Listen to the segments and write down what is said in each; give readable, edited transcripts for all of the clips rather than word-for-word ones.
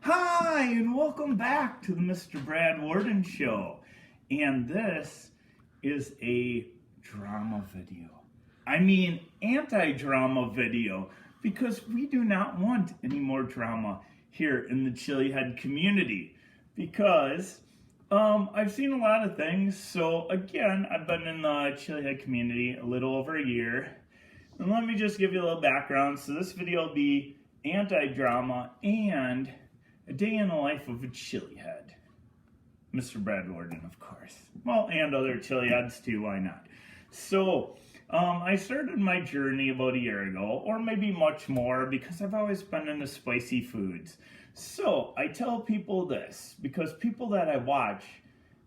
Hi, and welcome back to the Mr. Brad Worden Show. And this is a drama video. I mean, anti-drama video, because we do not want any more drama here in the Chilihead community. Because I've seen a lot of things. So again, I've been in the Chilihead community a little over a year. And let me just give you a little background. So this video will be anti-drama and a day in the life of a Chilihead. Mr. Brad Worden, of course. Well, and other Chiliheads too, why not? So, I started my journey about a year ago, or maybe much more, because I've always been into spicy foods. So, I tell people this, because people that I watch,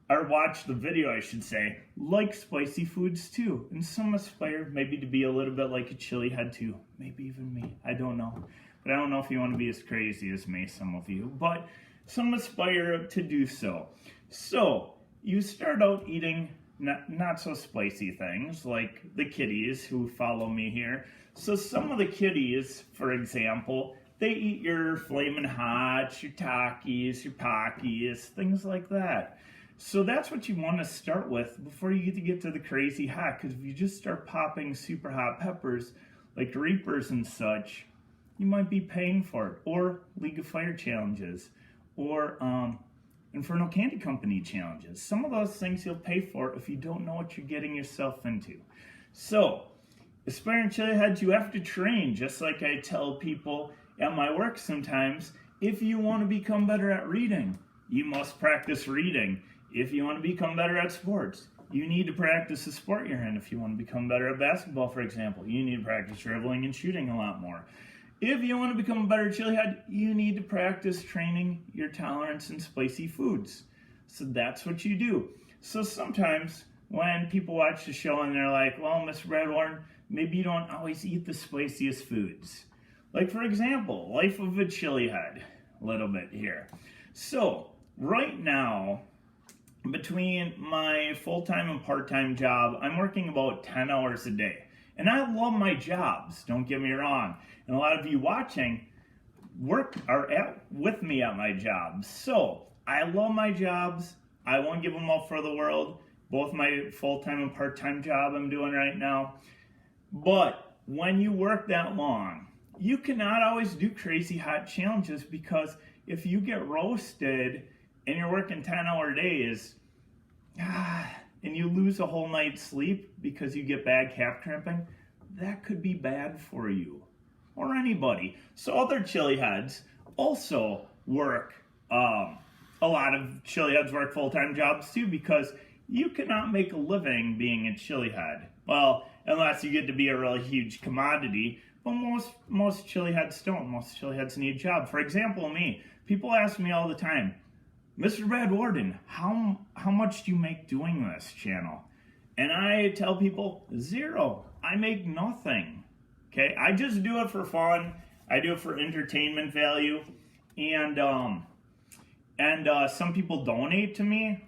or watch the video I should say, like spicy foods too. And some aspire maybe to be a little bit like a Chilihead too. Maybe even me, I don't know. But I don't know if you want to be as crazy as me, some of you. But some aspire to do so. So, you start out eating not so spicy things, like the kiddies who follow me here. So some of the kiddies, for example, they eat your Flamin' Hots, your Takis, your Pockies, things like that. So that's what you want to start with before you get to the crazy hot. Because if you just start popping super hot peppers, like Reapers and such, you might be paying for it. Or League of Fire challenges. Or Inferno Candy Company challenges. Some of those things you'll pay for if you don't know what you're getting yourself into. So, aspiring Chiliheads, you have to train, just like I tell people at my work sometimes. If you want to become better at reading, you must practice reading. If you want to become better at sports, you need to practice the sport you're in. If you want to become better at basketball, for example, you need to practice dribbling and shooting a lot more. If you want to become a better Chilihead, you need to practice training your tolerance in spicy foods. So that's what you do. So sometimes when people watch the show and they're like, well, Mr. Brad Worden, maybe you don't always eat the spiciest foods. Like, for example, life of a Chilihead, a little bit here. So right now, between my full-time and part-time job, I'm working about 10 hours a day. And I love my jobs, don't get me wrong. And a lot of you watching with me at my jobs. So, I love my jobs. I won't give them up for the world. Both my full-time and part-time job I'm doing right now. But when you work that long, you cannot always do crazy hot challenges, because if you get roasted and you're working 10-hour days, and you lose a whole night's sleep because you get bad calf cramping, that could be bad for you or anybody. So other Chiliheads also work, a lot of Chiliheads work full-time jobs too, because you cannot make a living being a Chilihead. Well, unless you get to be a really huge commodity, but most Chiliheads don't. Most Chiliheads need a job. For example, me. People ask me all the time, Mr. Brad Worden, how much do you make doing this channel? And I tell people, zero. I make nothing. Okay, I just do it for fun. I do it for entertainment value, and some people donate to me.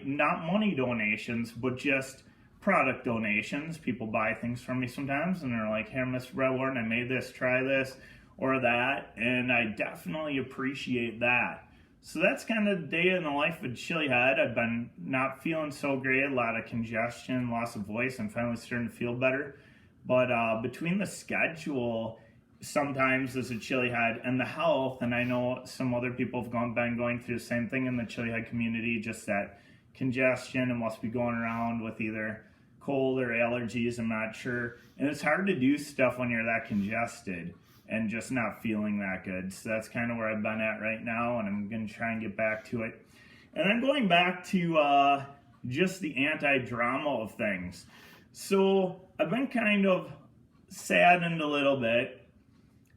Not money donations, but just product donations. People buy things from me sometimes, and they're like, "Hey, Mr. Brad Worden, I made this. Try this or that," and I definitely appreciate that. So that's kind of the day in the life of Chilihead. I've been not feeling so great, a lot of congestion, loss of voice. I'm finally starting to feel better. But between the schedule, sometimes as a Chilihead, and the health, and I know some other people have been going through the same thing in the Chilihead community, just that congestion, and must be going around with either cold or allergies, I'm not sure. And it's hard to do stuff when you're that congested and just not feeling that good. So that's kind of where I've been at right now, and I'm going to try and get back to it. And I'm going back to just the anti-drama of things. So I've been kind of saddened a little bit,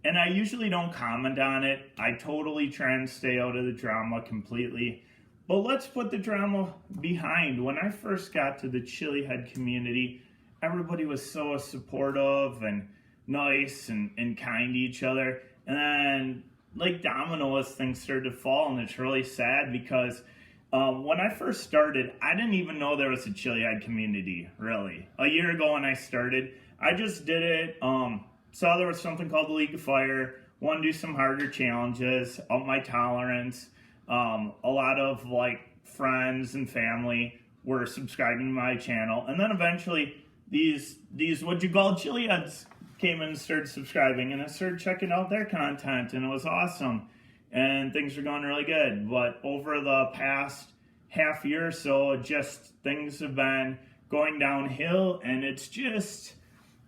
and I usually don't comment on it. I totally try and stay out of the drama completely. But let's put the drama behind. When I first got to the Chilihead community, everybody was so supportive and nice and kind to each other. And then, like dominoes, things started to fall, and it's really sad because when I first started, I didn't even know there was a Chilihead community, really. A year ago when I started, I just did it, saw there was something called the League of Fire, want to do some harder challenges, up my tolerance. A lot of like friends and family were subscribing to my channel, and then eventually these what you call Chiliheads came in and started subscribing, and I started checking out their content, and it was awesome, and things were going really good. But over the past half year or so, just things have been going downhill, and it's just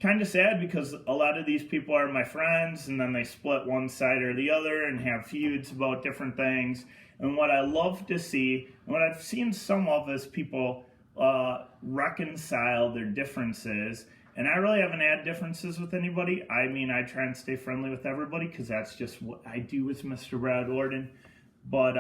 kind of sad because a lot of these people are my friends, and then they split one side or the other and have feuds about different things. And what I love to see, and what I've seen some of, is people reconcile their differences. And I really haven't had differences with anybody. I mean, I try and stay friendly with everybody because that's just what I do as Mr. Brad Worden. But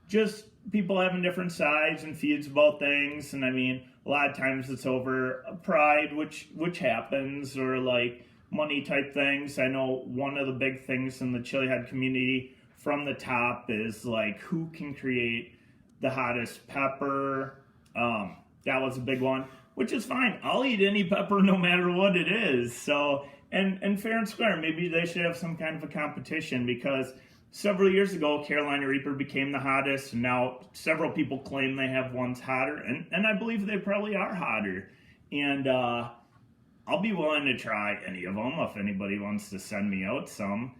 just people having different sides and feuds about things. And I mean, a lot of times it's over pride, which happens, or like money type things. I know one of the big things in the Chilihead community from the top is like who can create the hottest pepper. That was a big one, which is fine. I'll eat any pepper no matter what it is. So, and fair and square, maybe they should have some kind of a competition, because several years ago, Carolina Reaper became the hottest, and now several people claim they have ones hotter, and I believe they probably are hotter. And I'll be willing to try any of them if anybody wants to send me out some.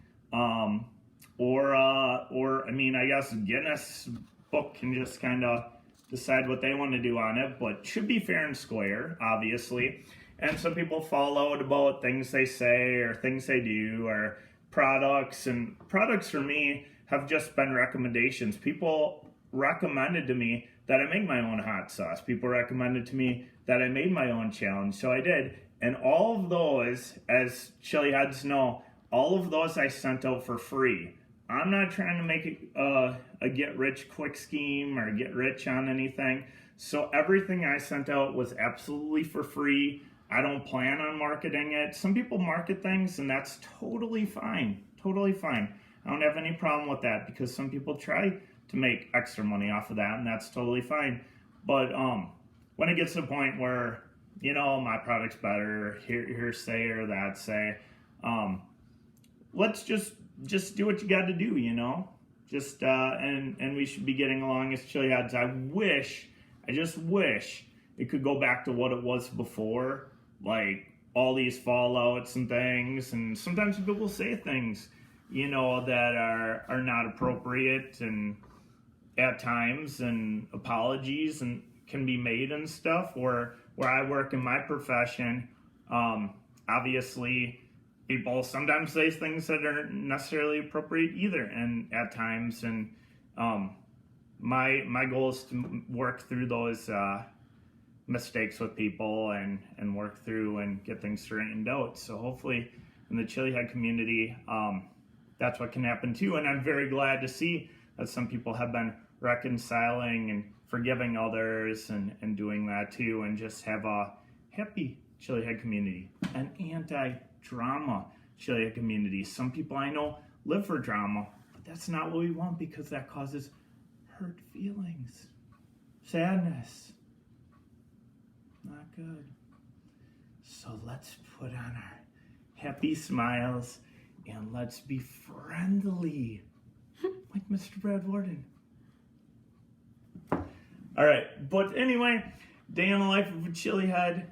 Or I mean, I guess Guinness Book can just kind of decide what they want to do on it, but should be fair and square, obviously. And some people fall out about things they say or things they do or products. And products for me have just been recommendations. People recommended to me that I make my own hot sauce. People recommended to me that I made my own challenge, so I did. And all of those, as Chiliheads know, all of those I sent out for free. I'm not trying to make it a get-rich-quick scheme or get rich on anything. So everything I sent out was absolutely for free. I don't plan on marketing it. Some people market things, and that's totally fine. Totally fine. I don't have any problem with that, because some people try to make extra money off of that, and that's totally fine. But when it gets to the point where, you know, my product's better, here say or that say, let's just do what you got to do, you know. Just and we should be getting along as Chiliheads. I just wish it could go back to what it was before, like all these fallouts and things. And sometimes people will say things, you know, that are not appropriate, and at times, and apologies and can be made and stuff. Or where I work in my profession, obviously people sometimes say things that aren't necessarily appropriate either, and at times, and my goal is to work through those mistakes with people and work through and get things straightened out. So hopefully in the Chilihead community, that's what can happen too. And I'm very glad to see that some people have been reconciling and forgiving others and doing that too, and just have a happy Chilihead community, an anti-drama Chilihead community. Some people I know live for drama, but that's not what we want, because that causes hurt feelings, sadness. Not good. So let's put on our happy smiles and let's be friendly, like Mr. Brad Worden. All right, but anyway, day in the life of a Chilihead.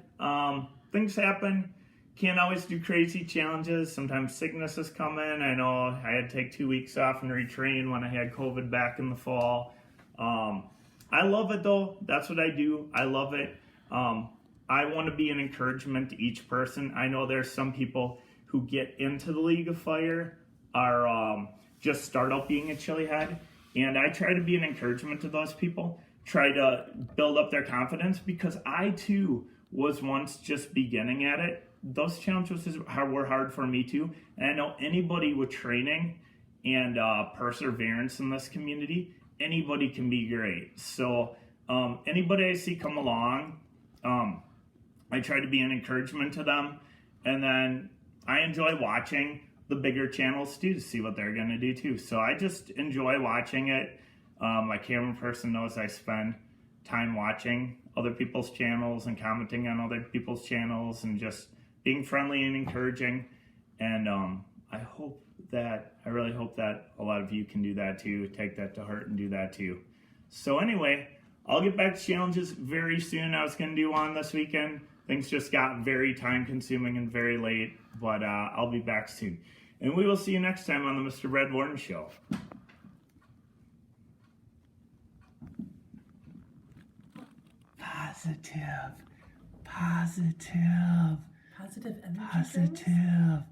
Things happen. Can't always do crazy challenges. Sometimes sicknesses come in. I know I had to take 2 weeks off and retrain when I had COVID back in the fall. I love it though. That's what I do. I love it. I want to be an encouragement to each person. I know there's some people who get into the League of Fire or just start out being a Chilihead, and I try to be an encouragement to those people. Try to build up their confidence, because I too was once just beginning at it. Those challenges were hard for me too, and I know anybody with training and perseverance in this community, anybody can be great. So anybody I see come along, I try to be an encouragement to them, and then I enjoy watching the bigger channels too, to see what they're going to do too. So I just enjoy watching it. My camera person knows I spend time watching other people's channels and commenting on other people's channels and just being friendly and encouraging. And I really hope that a lot of you can do that too. Take that to heart and do that too. So anyway, I'll get back to challenges very soon. I was going to do one this weekend. Things just got very time consuming and very late, but I'll be back soon. And we will see you next time on the Mr. Brad Worden Show. Positive. Positive energy drinks? Positive.